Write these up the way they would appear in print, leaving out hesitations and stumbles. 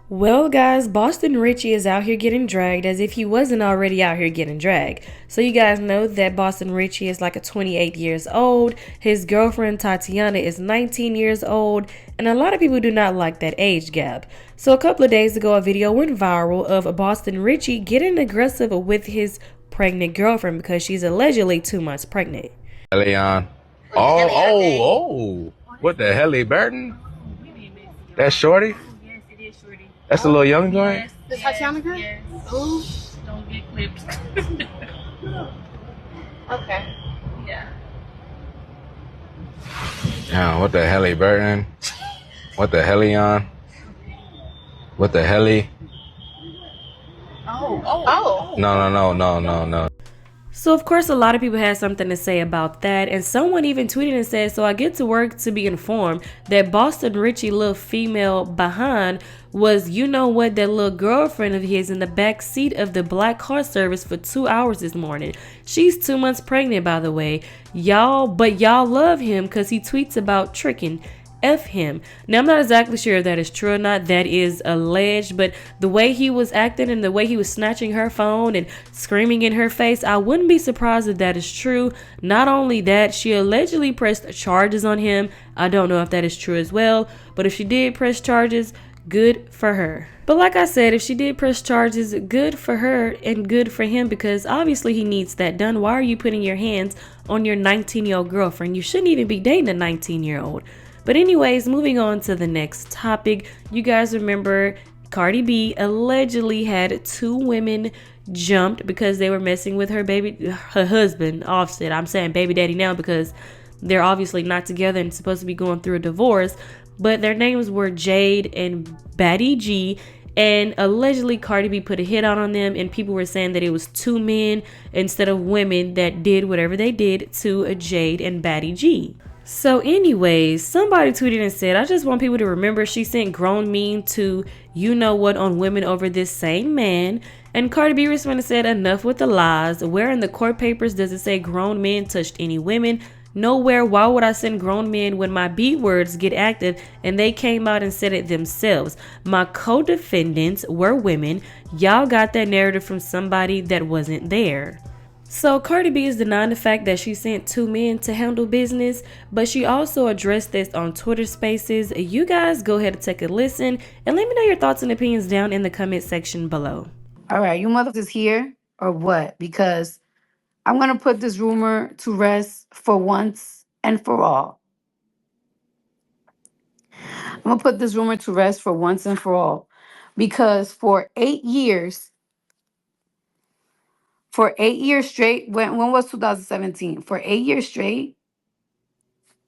Well, guys, Boston Richie is out here getting dragged as if he wasn't already out here getting dragged. So you guys know that Boston Richie is like a 28 years old. His girlfriend Tatiana is 19 years old, and a lot of people do not like that age gap. So a couple of days ago, a video went viral of Boston Richie getting aggressive with his pregnant girlfriend because she's allegedly 2 months pregnant. Leon. Oh. What the hell, Burton? That's Shorty? Yes, it is Shorty. That's a little young joint? Yes. This Tatiana girl? Yes. Ooh. Don't get clipped. Okay. Yeah. Yeah, what the hell, Burton? What the hell, Leon? What the hell? Oh. No. So of course a lot of people had something to say about that, and someone even tweeted and said, so I get to work to be informed that Boston Richie little female behind was, you know what, that little girlfriend of his in the back seat of the black car service for 2 hours this morning. She's 2 months pregnant, by the way. But y'all love him because he tweets about tricking. F him. Now, I'm not exactly sure if that is true or not. That is alleged, but the way he was acting and the way he was snatching her phone and screaming in her face, I wouldn't be surprised if that is true. Not only that, she allegedly pressed charges on him. I don't know if that is true as well, but if she did press charges, good for her. But like I said, if she did press charges, good for her and good for him, because obviously he needs that done. Why are you putting your hands on your 19-year-old girlfriend? You shouldn't even be dating a 19-year-old. But anyways, moving on to the next topic. You guys remember Cardi B allegedly had 2 women jumped because they were messing with her husband, Offset. I'm saying baby daddy now because they're obviously not together and supposed to be going through a divorce. But their names were Jade and Batty G. And allegedly Cardi B put a hit out on them, and people were saying that it was 2 men instead of women that did whatever they did to Jade and Batty G. So anyways, somebody tweeted and said, I just want people to remember she sent grown men to you know what on women over this same man. And Cardi B responded and said, enough with the lies. Where in the court papers does it say grown men touched any women? Nowhere. Why would I send grown men when my B words get active and they came out and said it themselves? My co-defendants were women. Y'all got that narrative from somebody that wasn't there. So Cardi B is denying the fact that she sent 2 men to handle business, but she also addressed this on Twitter Spaces. You guys go ahead and take a listen and let me know your thoughts and opinions down in the comment section below. All right, you motherfuckers here or what? Because I'm going to put this rumor to rest for once and for all. I'm going to put this rumor to rest for once and for all. Because for 8 years straight, when was 2017? For 8 years straight,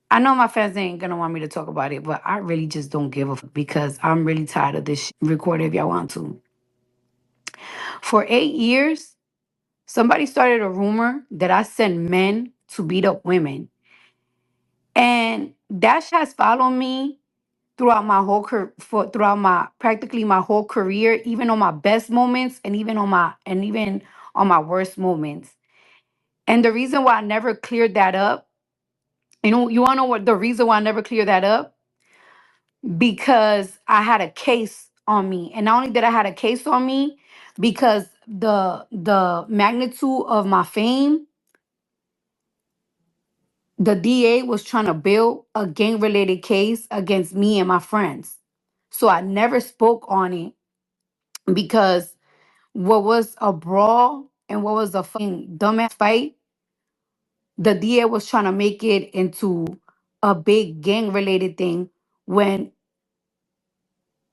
I know my fans ain't going to want me to talk about it, but I really just don't give a fuck because I'm really tired of this shit. Record it if y'all want to. For 8 years, somebody started a rumor that I sent men to beat up women. And that shit has followed me throughout my whole throughout my practically my whole career, even on my best moments and even on my worst moments. And the reason why I never cleared that up, you wanna know what the reason why I never cleared that up? Because I had a case on me. And not only did I had a case on me, because the magnitude of my fame, the DA was trying to build a gang related case against me and my friends. So I never spoke on it because what was a brawl and what was a fucking dumbass fight, the DA was trying to make it into a big gang related thing when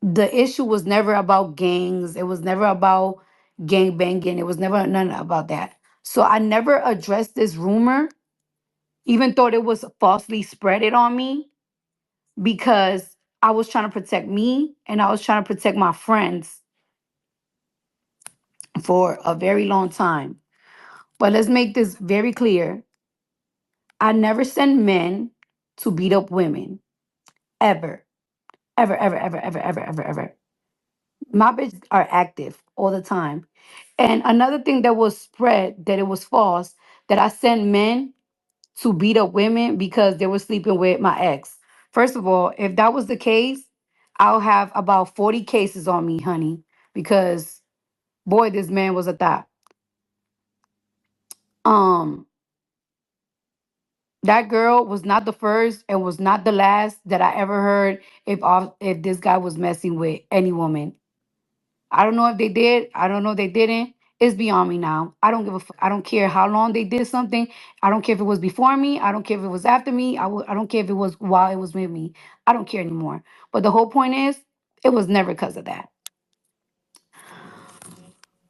the issue was never about gangs. It was never about gang banging. It was never none about that. So I never addressed this rumor, even though it was falsely spreaded on me, because I was trying to protect me and I was trying to protect my friends for a very long time. But let's make this very clear. I never send men to beat up women. Ever. Ever, ever, ever, ever, ever, ever, ever. My bitches are active all the time. And another thing that was spread that it was false, that I sent men to beat up women because they were sleeping with my ex. First of all, if that was the case, I'll have about 40 cases on me, honey, because boy, this man was a thot. Um, that girl was not the first and was not the last that I ever heard if this guy was messing with any woman. I don't know if they did. I don't know if they didn't. It's beyond me now. I don't give a fuck. I don't care how long they did something. I don't care if it was before me. I don't care if it was after me. I don't care if it was while it was with me. I don't care anymore. But the whole point is, it was never because of that.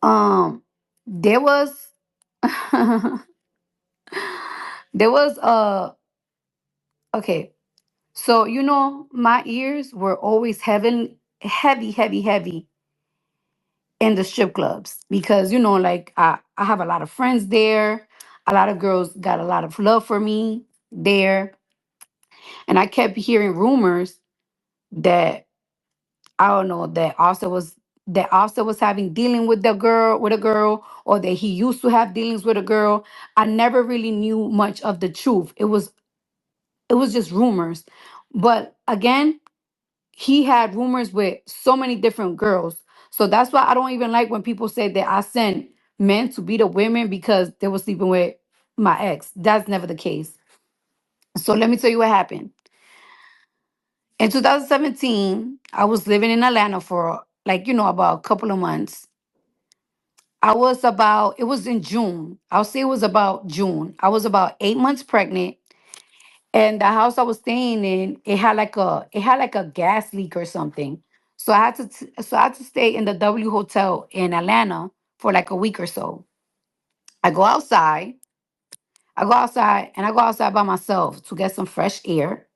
Um, there was, there was okay. So my ears were always heavy in the strip clubs because like I have a lot of friends there. A lot of girls got a lot of love for me there, and I kept hearing rumors that I don't know that Offset was having dealing with a girl, or that he used to have dealings with a girl. I never really knew much of the truth. It was just rumors, but again, he had rumors with so many different girls. So that's why I don't even like when people say that I sent men to beat up women because they were sleeping with my ex. That's never the case. So let me tell you what happened. In 2017, I was living in Atlanta for like, about a couple of months. It was in June. I'll say it was about June. I was about 8 months pregnant. And the house I was staying in, it had like a gas leak or something. So I had to stay in the W Hotel in Atlanta for like a week or so. I go outside. I go outside by myself to get some fresh air.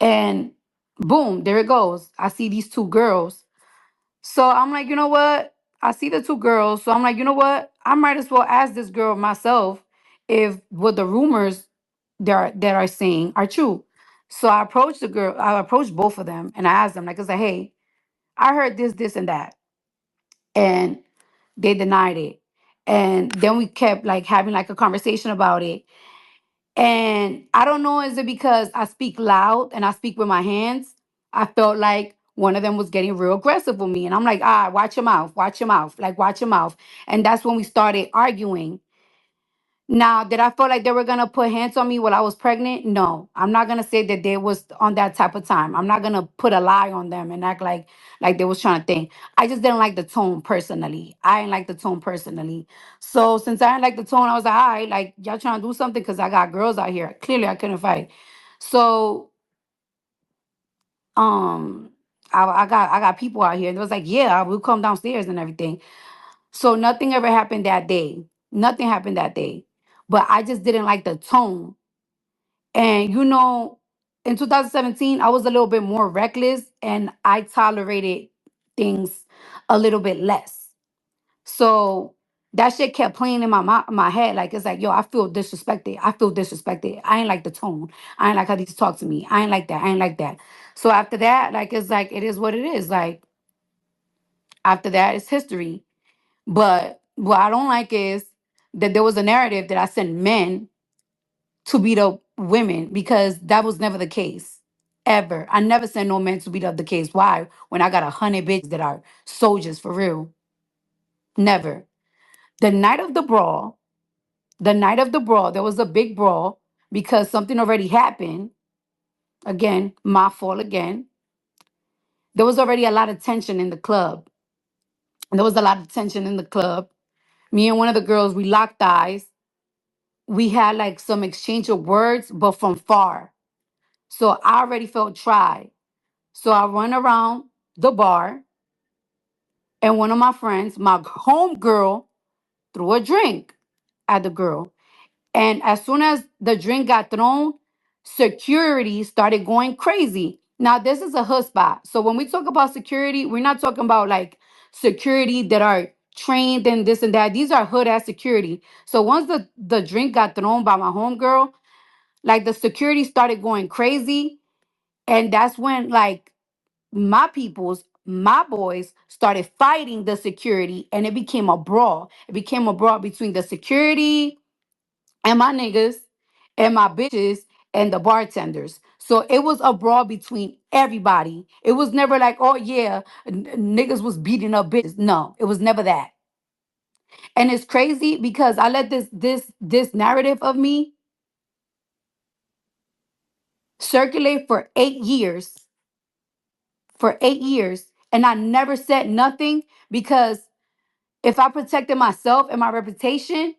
And boom, there it goes. I see these two girls. So I'm like, you know what? I see the two girls. So I'm like, you know what? I might as well ask this girl myself if what the rumors that are saying are true. So I approached the girl. I approached both of them and I asked them, like, I said, hey, I heard this, and that. And they denied it. And then we kept like having like a conversation about it. And I don't know, is it because I speak loud and I speak with my hands? I felt like one of them was getting real aggressive with me. And I'm like, watch your mouth, like, watch your mouth. And that's when we started arguing. Now, did I feel like they were gonna put hands on me while I was pregnant? No, I'm not gonna say that they was on that type of time. I'm not gonna put a lie on them and act like they was trying to think. I just didn't like the tone personally. I didn't like the tone personally. So since I didn't like the tone, I was like, all right, like y'all trying to do something because I got girls out here. Clearly, I couldn't fight. So um, I got people out here. And it was like, yeah, we'll come downstairs and everything. So nothing ever happened that day. Nothing happened that day. But I just didn't like the tone. And in 2017, I was a little bit more reckless and I tolerated things a little bit less. So that shit kept playing in my head. Like, it's like, yo, I feel disrespected. I feel disrespected. I ain't like the tone. I ain't like how these talk to me. I ain't like that. I ain't like that. So after that, like, it's like, it is what it is. Like, after that, it's history. But what I don't like is that there was a narrative that I sent men to beat up women because that was never the case. Ever. I never sent no men to beat up the case. Why? When I got 100 bitches that are soldiers for real. Never. The night of the brawl, there was a big brawl because something already happened. Again, my fault again. There was already a lot of tension in the club. There was a lot of tension in the club. Me and one of the girls, we locked eyes. We had like some exchange of words, but from far. So I already felt tried. So I run around the bar, and one of my friends, my home girl, threw a drink at the girl. And as soon as the drink got thrown, security started going crazy. Now, this is a hood spot. So when we talk about security, we're not talking about like security that are trained and this and that. These are hood ass security. So once the drink got thrown by my homegirl, like the security started going crazy. And that's when like my boys started fighting the security, and it became a brawl. It became a brawl between the security and my niggas and my bitches. and the bartenders. So it was a brawl between everybody. It was never like, oh yeah, niggas was beating up bitches. No, it was never that. And it's crazy because I let this narrative of me circulate for 8 years. For 8 years. And I never said nothing because if I protected myself and my reputation,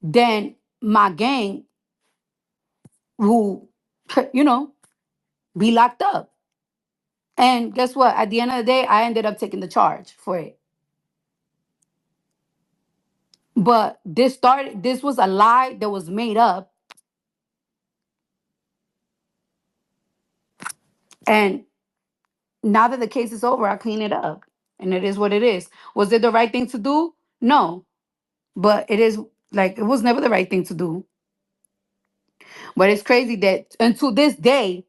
then my gang will, you know, be locked up. And guess what? At the end of the day, I ended up taking the charge for it. But this was a lie that was made up. And now that the case is over, I clean it up. And it is what it is. Was it the right thing to do? No. But it is like it was never the right thing to do. But it's crazy that and to this day,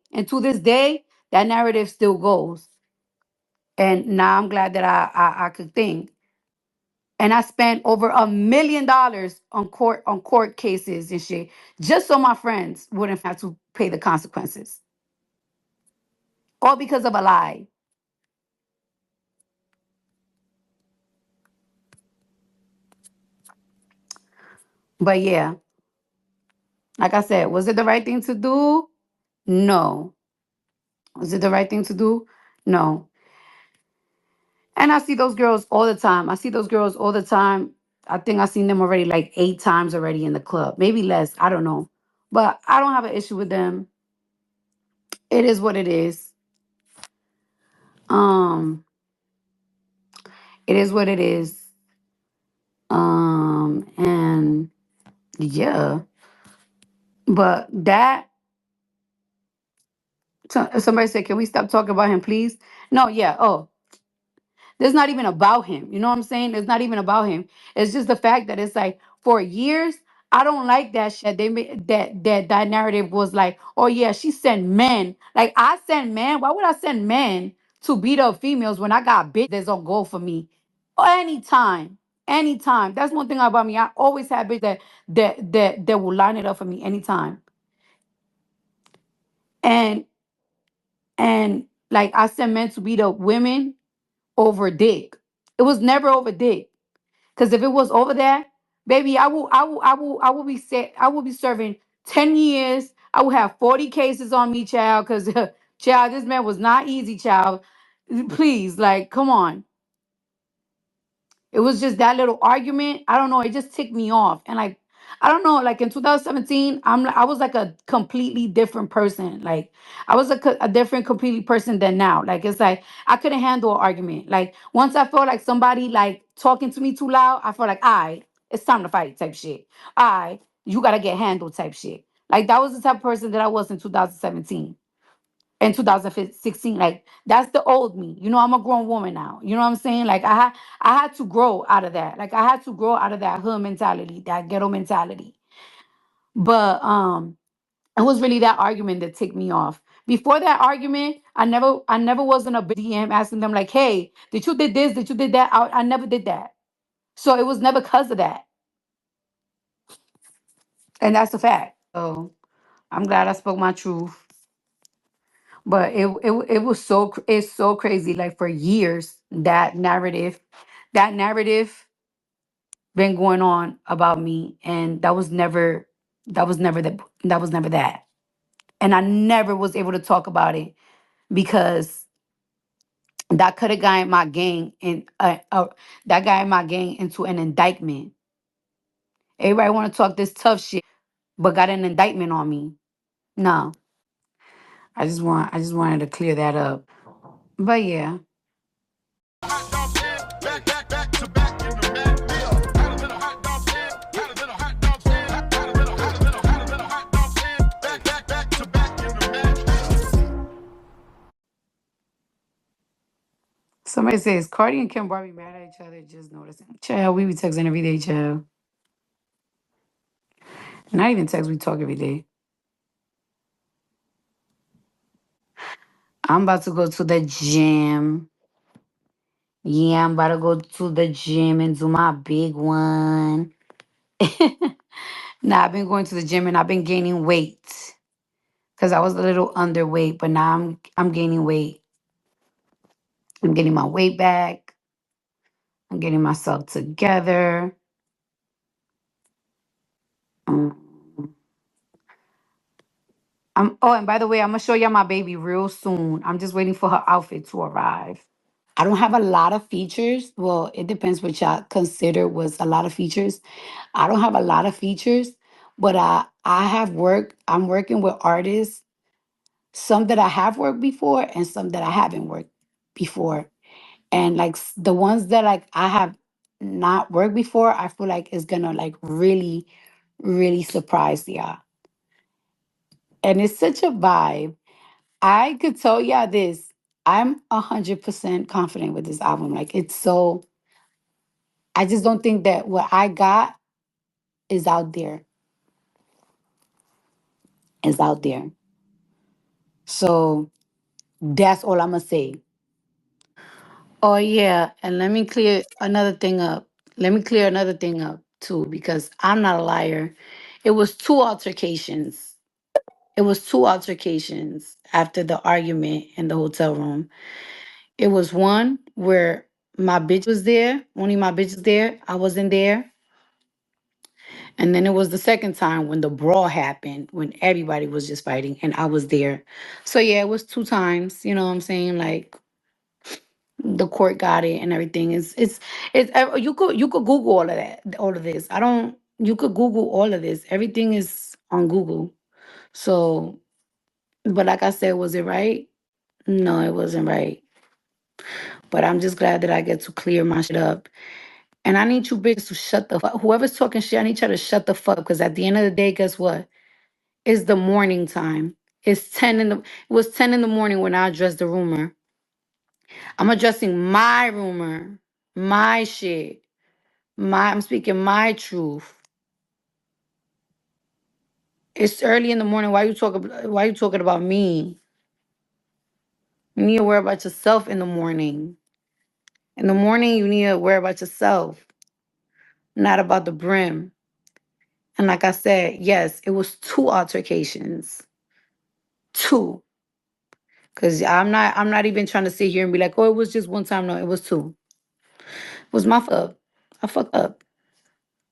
that narrative still goes. And now I'm glad that I could think. And I spent over $1 million on court cases and shit, just so my friends wouldn't have to pay the consequences. All because of a lie. But yeah, like I said, was it the right thing to do? No. Was it the right thing to do? No. And I see those girls all the time. I see those girls all the time. I think I've seen them already like 8 times already in the club. Maybe less. I don't know. But I don't have an issue with them. It is what it is. Um, it is what it is. And yeah. But that somebody said, can we stop talking about him, please? No, yeah. Oh, there's not even about him. You know what I'm saying? It's not even about him. It's just the fact that it's like for years, I don't like that shit. They made that narrative was like, oh yeah, she sent men. Like I send men. Why would I send men to beat up females when I got bitches that's on go for me? Anytime. Anytime. That's one thing about me. I always have bitches that will line it up for me anytime. And and like I sent men to beat up women over dick. It was never over dick. Because if it was over there, baby, I will be set. I will be serving 10 years. I will have 40 cases on me, child. Because child, this man was not easy, child. Please, like, come on. It was just that little argument. I don't know. It just ticked me off. And like, I don't know. Like in 2017, I was like a completely different person. Like I was a different, completely person than now. Like it's like I couldn't handle an argument. Like once I felt like somebody like talking to me too loud, I felt like, it's time to fight type shit. You gotta get handled type shit. Like that was the type of person that I was in 2017 in 2016. Like that's the old me. I'm a grown woman now. You know what I'm saying? Like I had to grow out of that. Like I had to grow out of that hood mentality, that ghetto mentality. But it was really that argument that ticked me off. Before that argument, I never was in a DM asking them like, hey, did you did this? Did you did that? I never did that. So it was never because of that. And that's a fact. So I'm glad I spoke my truth. But it's so crazy. Like for years, that narrative been going on about me, and that was never that. And I never was able to talk about it because that could have gotten my gang into an indictment. Everybody want to talk this tough shit, but got an indictment on me. No, I just wanted to clear that up. But yeah. Somebody says Cardi and Kim Barbie mad at each other. Just noticing. Child, we be texting every day, child. Not even text, we talk every day. I'm about to go to the gym. Yeah, I'm about to go to the gym and do my big one. Now I've been going to the gym and I've been gaining weight because I was a little underweight, but now I'm gaining weight. I'm getting my weight back. I'm getting myself together. Um, oh, and by the way, I'm gonna show y'all my baby real soon. I'm just waiting for her outfit to arrive. I don't have a lot of features. Well, it depends what y'all consider was a lot of features. I don't have a lot of features, but I have work. I'm working with artists, some that I have worked before and some that I haven't worked before. And like the ones that like I have not worked before, I feel like it's gonna like really, really surprise y'all. And it's such a vibe. I could tell y'all this. I'm 100% confident with this album. Like it's so I just don't think that what I got is out there. Is out there. So that's all I'm gonna say. Oh yeah, and let me clear another thing up. Let me clear another thing up too, because I'm not a liar. It was two altercations. It was two altercations after the argument in the hotel room. It was one where my bitch was there, only my bitch was there. I wasn't there. And then it was the second time when the brawl happened, when everybody was just fighting and I was there. So yeah, it was two times, you know what I'm saying? Like the court got it and everything. It's you could Google all of that, all of this. I don't you could Google all of this. Everything is on Google. So, but like I said, was it right? No, it wasn't right. But I'm just glad that I get to clear my shit up. And I need you bitches to shut the fuck. Whoever's talking shit, I need y'all to shut the fuck. Because at the end of the day, guess what? It's the morning time. It was 10 in the morning when I addressed the rumor. I'm addressing my rumor, my shit. I'm speaking my truth. It's early in the morning. Why you talking about me? You need to worry about yourself in the morning. In the morning, you need to worry about yourself, not about the brim. And like I said, yes, it was two altercations. Two. Cause I'm not even trying to sit here and be like, oh, it was just one time. No, it was two. It was my fuck. I fucked up.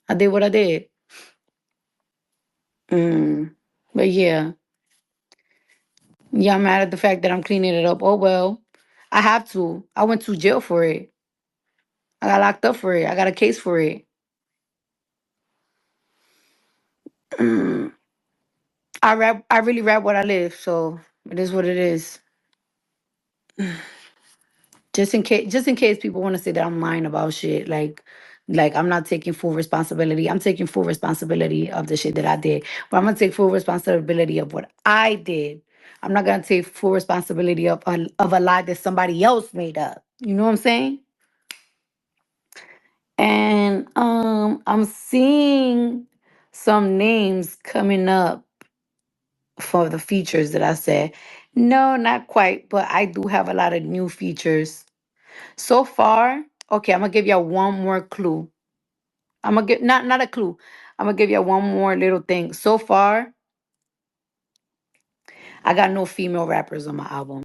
I did what I did. Mm. But yeah. Yeah, I'm mad at the fact that I'm cleaning it up. Oh well. I have to. I went to jail for it. I got locked up for it. I got a case for it. Mm. I really rap what I live, so it is what it is. Just in case people want to say that I'm lying about shit, like I'm not taking full responsibility. I'm taking full responsibility of the shit that I did. But I'm gonna take full responsibility of what I did. I'm not gonna take full responsibility of a lie that somebody else made up. You know what I'm saying? And I'm seeing some names coming up for the features that I said. No, not quite, but I do have a lot of new features. So far, okay, I'm gonna give y'all one more clue. I'm gonna give not a clue. I'm gonna give y'all one more little thing. So far, I got no female rappers on my album.